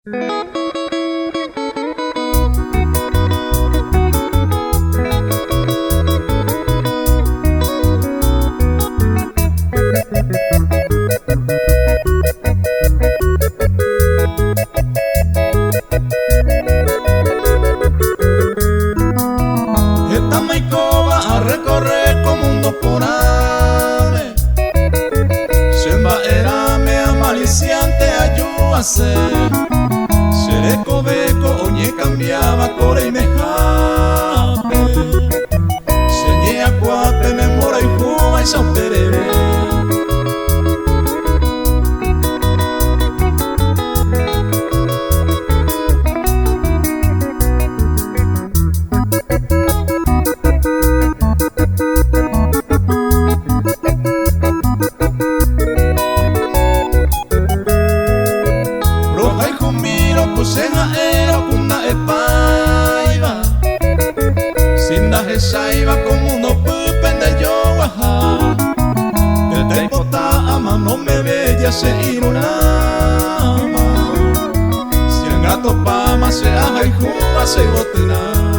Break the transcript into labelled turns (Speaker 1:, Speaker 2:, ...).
Speaker 1: Esta maico va a recorrer como mundo por ave. Semba era mea maliciante ayúdase. Sereco beco oñe cambiaba core y me jape. Señé acuate me mora y fuma y sauterere. Kusenga era kuna epaiva Sinda hesaiva como uno pupende yo waha El tempo ta ama no me bella se irunama Si el gato pama se aja y juma se botina